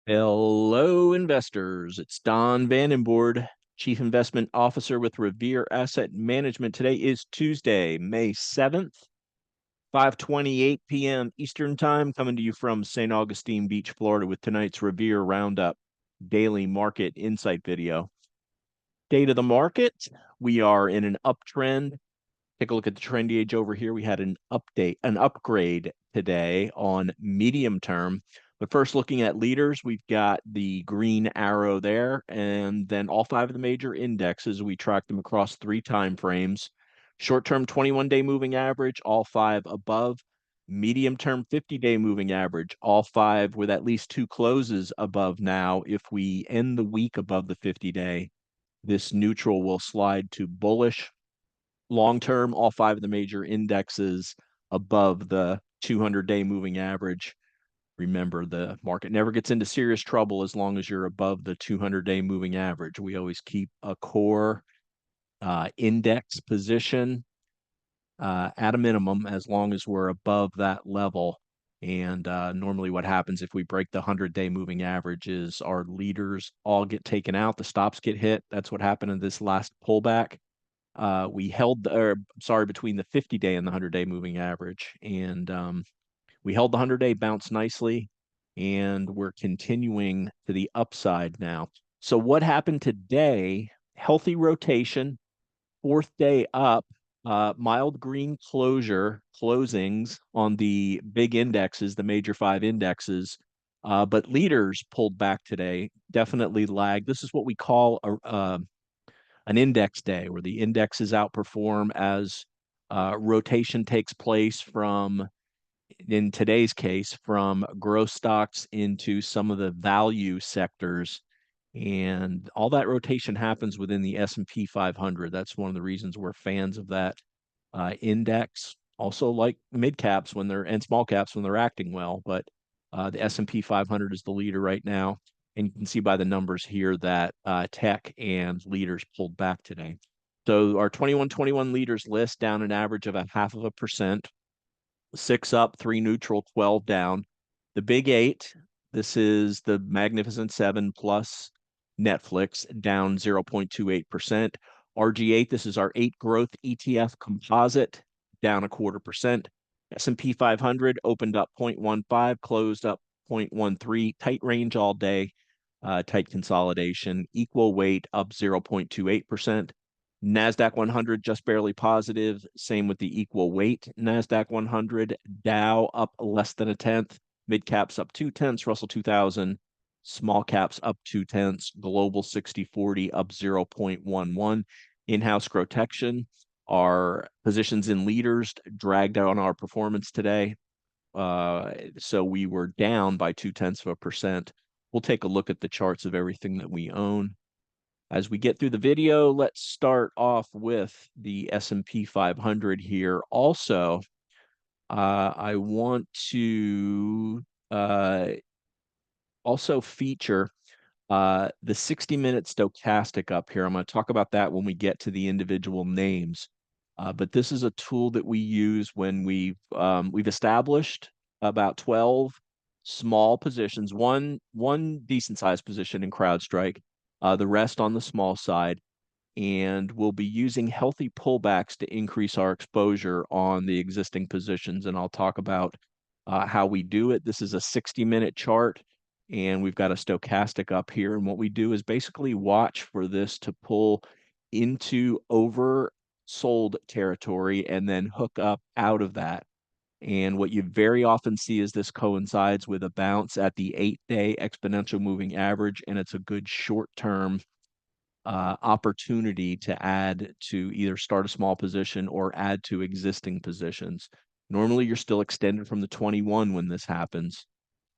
Hello, investors. It's Don Vandenbord, Chief Investment Officer with Revere Asset Management. Today is Tuesday, May 7th, 5:28 p.m. Eastern Time, coming to you from St. Augustine Beach, Florida, with tonight's Revere Roundup Daily Market Insight video. Date of the market, we are in an uptrend. Take a look at the trend gauge over here. We had an upgrade today on medium term. But first, looking at leaders, we've got the green arrow there, and then all five of the major indexes. We track them across 3 time frames. Short-term 21-day moving average, all 5 above. Medium-term 50-day moving average, all 5 with at least 2 closes above now. If we end the week above the 50-day, this neutral will slide to bullish. Long term, all 5 of the major indexes above the 200-day moving average. Remember, the market never gets into serious trouble as long as you're above the 200-day moving average. We always keep a core index position at a minimum as long as we're above that level. And normally what happens if we break the 100-day moving average is our leaders all get taken out, the stops get hit. That's what happened in this last pullback. We held, between the 50-day and the 100-day moving average. And we held the 100-day bounce nicely, and we're continuing to the upside now. So what happened today? Healthy rotation, 4th day up, mild green closings on the big indexes, the major 5 indexes. But leaders pulled back today, definitely lagged. This is what we call an index day, where the indexes outperform as rotation takes place from, in today's case, from growth stocks into some of the value sectors. And all that rotation happens within the S&P 500. That's one of the reasons we're fans of that index. Also, like mid caps when they're and small caps when they're acting well, but the S&P 500 is the leader right now. And you can see by the numbers here that tech and leaders pulled back today. So our 21-21 leaders list down an average of 0.5%, 6 up, 3 neutral, 12 down. The big 8, this is the Magnificent 7 plus Netflix, down 0.28%. RG8, this is our 8 growth ETF composite, down 0.25%. S&P 500 opened up 0.15, closed up 0.13, tight range all day, tight consolidation, equal weight up 0.28%. NASDAQ 100 just barely positive, same with the equal weight NASDAQ 100. Dow up less than 0.1%, mid caps up 0.2%, Russell 2000, small caps up 0.2%, global 60/40 up 0.11. In-house GROTECTION, our positions in leaders dragged on our performance today. So we were down by 0.2%. We'll take a look at the charts of everything that we own. As we get through the video, let's start off with the S&P 500 here. Also, I want to also feature the 60-minute stochastic up here. I'm going to talk about that when we get to the individual names. But this is a tool that we use when we've established about 12 small positions, one decent sized position in CrowdStrike, the rest on the small side, and we'll be using healthy pullbacks to increase our exposure on the existing positions. And I'll talk about how we do it. This is a 60-minute chart, and we've got a stochastic up here. And what we do is basically watch for this to pull into oversold territory and then hook up out of that. And what you very often see is this coincides with a bounce at the 8-day exponential moving average, and it's a good short-term opportunity to add to either start a small position or add to existing positions. Normally, you're still extended from the 21 when this happens,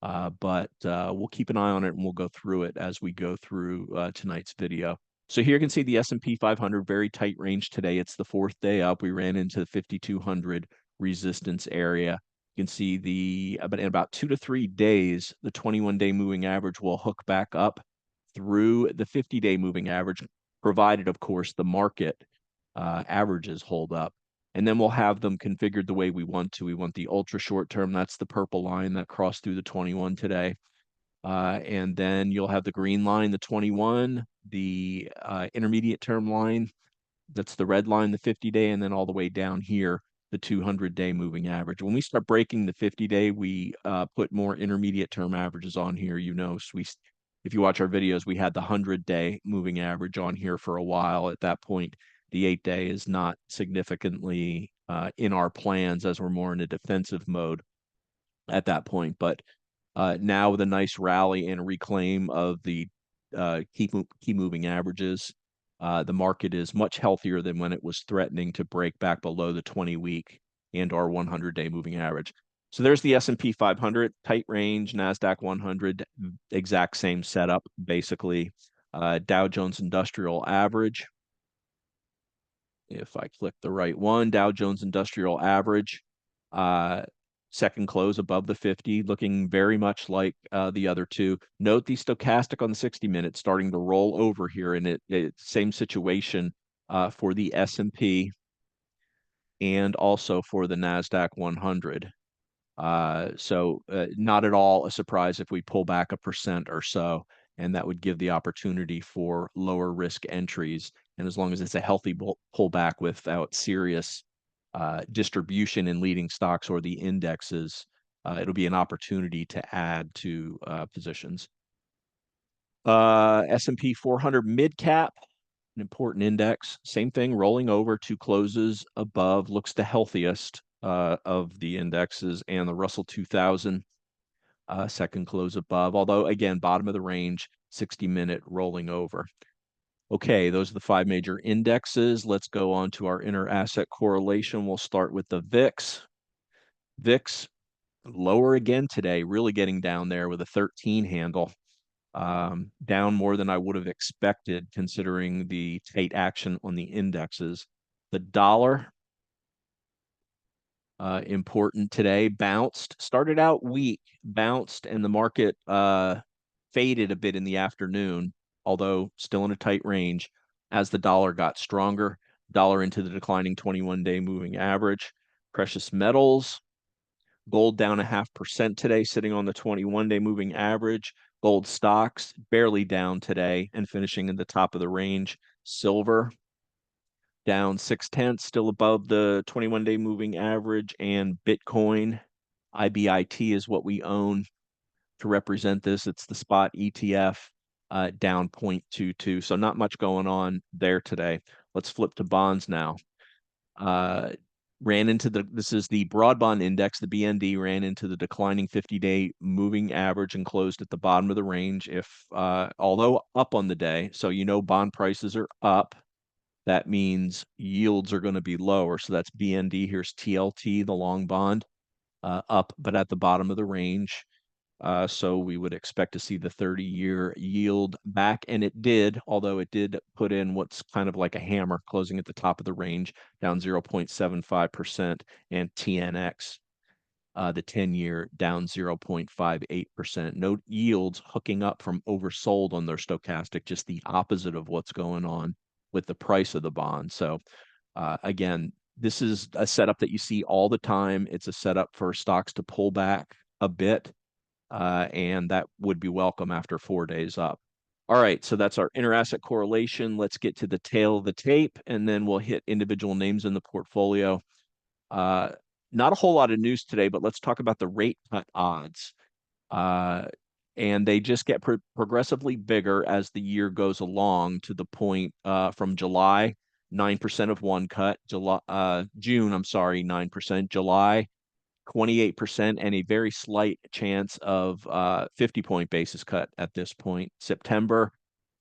but we'll keep an eye on it and we'll go through it as we go through tonight's video. So here you can see the S&P 500, very tight range today. It's the 4th day up. We ran into the 5,200 resistance area. You can see in about 2 to 3 days, the 21-day moving average will hook back up through the 50-day moving average, provided, of course, the market averages hold up. And then we'll have them configured the way we want to. We want the ultra short term. That's the purple line that crossed through the 21 today. And then you'll have the green line, the 21, the intermediate term line, that's the red line, the 50-day, and then all the way down here, the 200-day moving average. When we start breaking the 50-day, we put more intermediate term averages on here. So if you watch our videos, we had the 100-day moving average on here for a while. At that point, the 8-day is not significantly in our plans, as we're more in a defensive mode at that point. But now with a nice rally and reclaim of the key moving averages, the market is much healthier than when it was threatening to break back below the 20-week and our 100-day moving average. So there's the S&P 500, tight range, NASDAQ 100, exact same setup, basically. Dow Jones Industrial Average. If I click the right one, Dow Jones Industrial Average, second close above the 50, looking very much like the other two. Note the stochastic on the 60-minute starting to roll over here, and same situation for the S&P and also for the NASDAQ 100. So not at all a surprise if we pull back 1% or so, and that would give the opportunity for lower risk entries. And as long as it's a healthy pullback without serious distribution in leading stocks or the indexes, it'll be an opportunity to add to positions. S&P 400 mid cap, an important index. Same thing, rolling over, two closes above, looks the healthiest of the indexes, and the Russell 2000 second close above, although again, bottom of the range, 60-minute rolling over. Okay, those are the 5 major indexes. Let's go on to our inter-asset correlation. We'll start with the VIX. VIX lower again today, really getting down there with a 13 handle. Down more than I would have expected considering the tight action on the indexes. The dollar, important today, started out weak, bounced, and the market faded a bit in the afternoon, although still in a tight range as the dollar got stronger. Dollar into the declining 21-day moving average. Precious metals, gold down 0.5% today, sitting on the 21-day moving average. Gold stocks barely down today and finishing in the top of the range. Silver down 0.6, still above the 21-day moving average. And Bitcoin, IBIT is what we own to represent this. It's the spot ETF, down 0.22. So not much going on there today. Let's flip to bonds now. This is the broad bond index, the BND, ran into the declining 50-day moving average and closed at the bottom of the range. Although up on the day, so bond prices are up, that means yields are going to be lower. So that's BND. Here's TLT, the long bond, up, but at the bottom of the range. So we would expect to see the 30-year yield back, and it did, although it did put in what's kind of like a hammer, closing at the top of the range, down 0.75%, and TNX, the 10-year, down 0.58%. Note yields hooking up from oversold on their stochastic, just the opposite of what's going on with the price of the bond. So again, this is a setup that you see all the time. It's a setup for stocks to pull back a bit. And that would be welcome after 4 days up. All right, so that's our inter-asset correlation. Let's get to the tail of the tape, and then we'll hit individual names in the portfolio. Not a whole lot of news today, but let's talk about the rate cut odds. And they just get progressively bigger as the year goes along, to the point from July, 9% of one cut, June, 9%, July, 28%, and a very slight chance of 50-point basis cut at this point. September,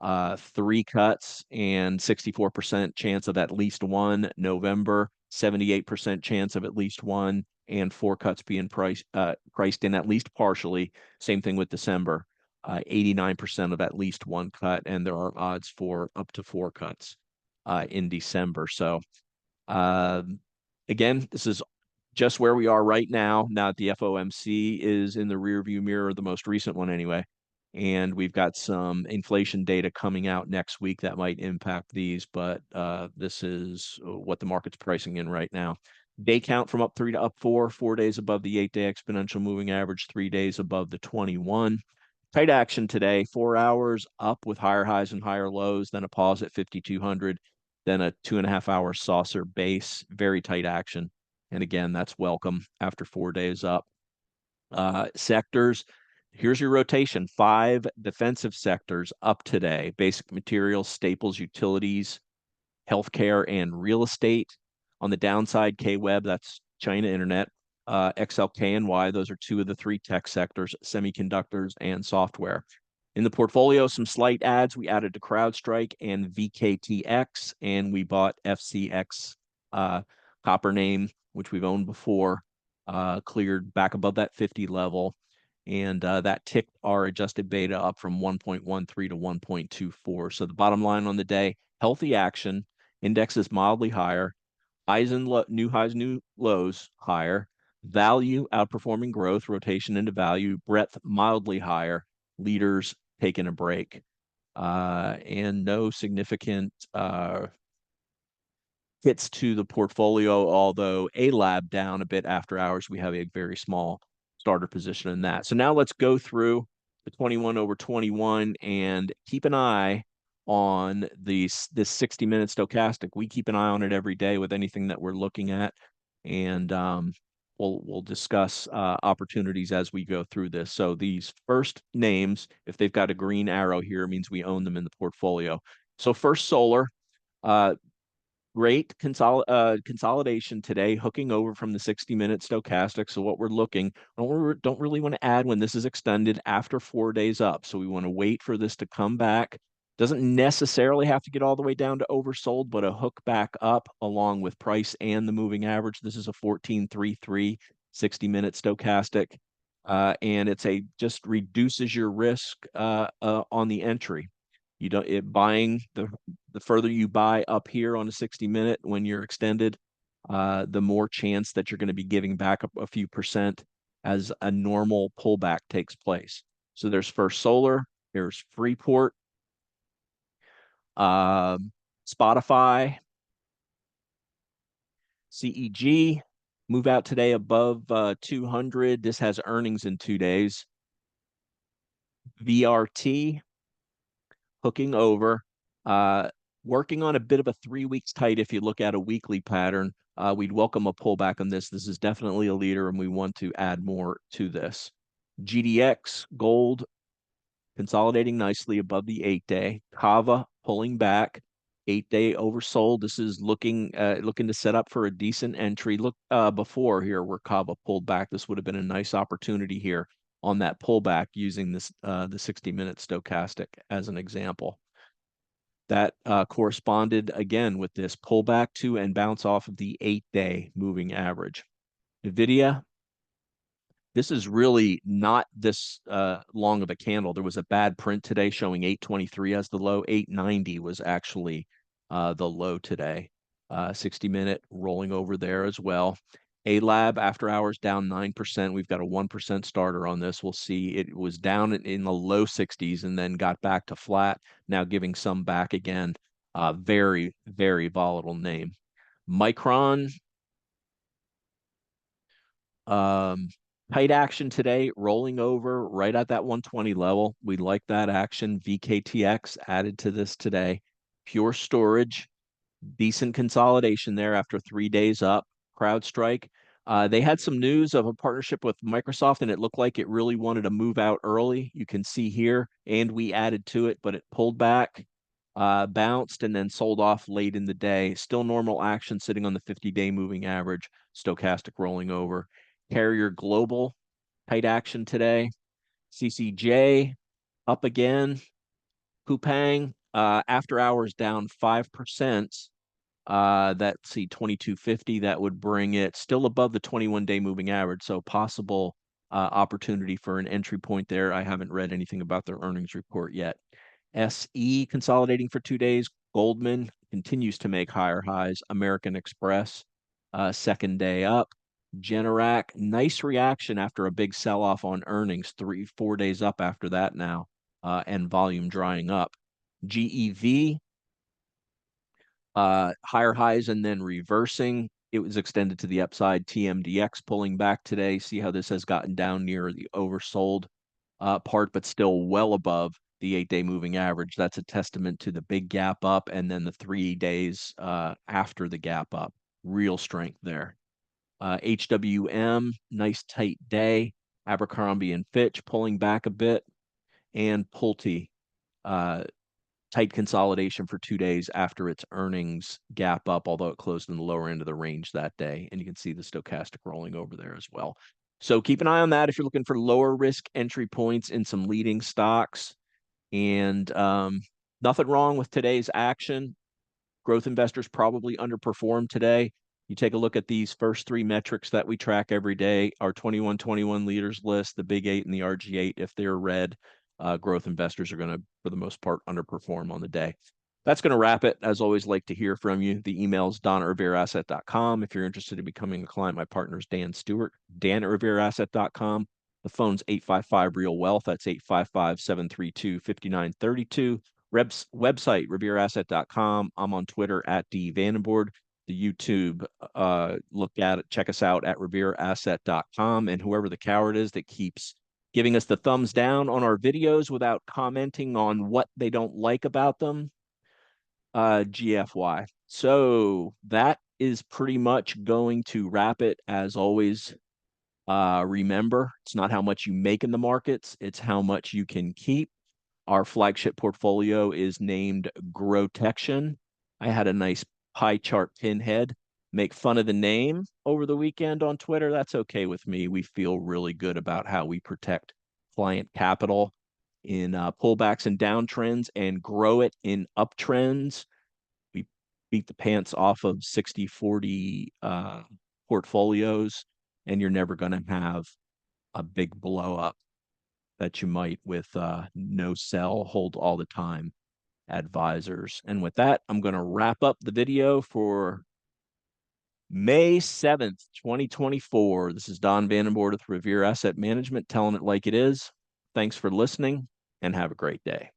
3 cuts and 64% chance of at least one. November, 78% chance of at least one, and 4 cuts being priced in at least partially. Same thing with December, 89% of at least one cut, and there are odds for up to 4 cuts in December. So again, this is just where we are right now. Now that the FOMC is in the rearview mirror, the most recent one anyway, and we've got some inflation data coming out next week that might impact these, but this is what the market's pricing in right now. Day count from up 3 to up 4, 4 days above the 8-day exponential moving average, 3 days above the 21. Tight action today, 4 hours up with higher highs and higher lows, then a pause at 5,200, then a 2.5 hour saucer base, very tight action. And again, that's welcome after 4 days up. Sectors, here's your rotation. 5 defensive sectors up today: basic materials, staples, utilities, healthcare, and real estate. On the downside, K-Web, that's China Internet, XLK&Y, those are 2 of the 3 tech sectors, semiconductors and software. In the portfolio, some slight adds. We added to CrowdStrike and VKTX, and we bought FCX, copper name, which we've owned before, cleared back above that 50 level. And that ticked our adjusted beta up from 1.13 to 1.24. So the bottom line on the day, healthy action. Index is mildly higher. New highs, new lows higher. Value outperforming growth, rotation into value. Breadth mildly higher. Leaders taking a break. And no significant hits to the portfolio, although a lab down a bit after hours. We have a very small starter position in that. So now let's go through the 21 over 21 and keep an eye on this 60-minute stochastic. We keep an eye on it every day with anything that we're looking at, and we'll discuss opportunities as we go through this. So these first names, if they've got a green arrow here, means we own them in the portfolio. So First Solar, great consolidation today, hooking over from the 60-minute stochastic. So what we're looking, don't really want to add when this is extended after 4 days up. So we want to wait for this to come back. Doesn't necessarily have to get all the way down to oversold, but a hook back up along with price and the moving average. This is a 14.33 60-minute stochastic. And just reduces your risk on the entry. You don't buying the further you buy up here on a 60-minute when you're extended, the more chance that you're going to be giving back a few percent as a normal pullback takes place. So there's First Solar, there's Freeport, Spotify, CEG, move out today above 200. This has earnings in 2 days. VRT, hooking over, working on a bit of a 3 weeks tight. If you look at a weekly pattern, we'd welcome a pullback on this. This is definitely a leader, and we want to add more to this. GDX, gold, consolidating nicely above the 8-day. Kava pulling back, 8-day oversold. This is looking to set up for a decent entry. Look before here where Kava pulled back. This would have been a nice opportunity here on that pullback using this the 60-minute stochastic as an example. That corresponded again with this pullback to and bounce off of the 8-day moving average. NVIDIA, this is really not this long of a candle. There was a bad print today showing 823 as the low. 890 was actually the low today. 60-minute rolling over there as well. A-Lab after hours down 9%. We've got a 1% starter on this. We'll see. It was down in the low 60s and then got back to flat, now giving some back again. Very, very volatile name. Micron, tight action today, rolling over right at that 120 level. We like that action. VKTX added to this today. Pure Storage, decent consolidation there after 3 days up. CrowdStrike, they had some news of a partnership with Microsoft, and it looked like it really wanted to move out early. You can see here, and we added to it, but it pulled back, bounced, and then sold off late in the day. Still normal action sitting on the 50-day moving average, stochastic rolling over. Carrier Global, tight action today. CCJ, up again. Coupang, after hours down 5%. That's the 2250. That would bring it still above the 21-day moving average. So possible opportunity for an entry point there. I haven't read anything about their earnings report yet. SE consolidating for 2 days. Goldman continues to make higher highs. American Express, second day up. Generac, nice reaction after a big sell-off on earnings. 4 days up after that now, and volume drying up. GEV, higher highs and then reversing. It was extended to the upside. TMDX pulling back today. See how this has gotten down near the oversold part, but still well above the 8-day moving average. That's a testament to the big gap up and then the 3 days after the gap up. Real strength there. HWM, nice tight day. Abercrombie and Fitch pulling back a bit, and Pulte, uh, tight consolidation for 2 days after its earnings gap up, although it closed in the lower end of the range that day. And you can see the stochastic rolling over there as well. So keep an eye on that if you're looking for lower risk entry points in some leading stocks. And nothing wrong with today's action. Growth investors probably underperformed today. You take a look at these first three metrics that we track every day, our 2121 leaders list, the big eight and the RG8. If they're red, growth investors are going to, for the most part, underperform on the day. That's going to wrap it. As always, like to hear from you. The email is don@revereasset.com. If you're interested in becoming a client, my partner is Dan Stewart, dan@revereasset.com. The phone's 855-REAL-WEALTH. That's 855-732-5932. Website, revereasset.com. I'm on Twitter at @Vandenbord. The YouTube, check us out at revereasset.com. And whoever the coward is that keeps giving us the thumbs down on our videos without commenting on what they don't like about them, GFY. So that is pretty much going to wrap it. As always, remember, it's not how much you make in the markets, it's how much you can keep. Our flagship portfolio is named GROTECTION. I had a nice pie chart pinhead make fun of the name over the weekend on Twitter. That's okay with me. We feel really good about how we protect client capital in pullbacks and downtrends and grow it in uptrends. We beat the pants off of 60-40 portfolios, and you're never going to have a big blow up that you might with no sell, hold all the time advisors. And with that, I'm going to wrap up the video for May 7th, 2024. This is Don Vandenbord with Revere Asset Management, telling it like it is. Thanks for listening, and have a great day.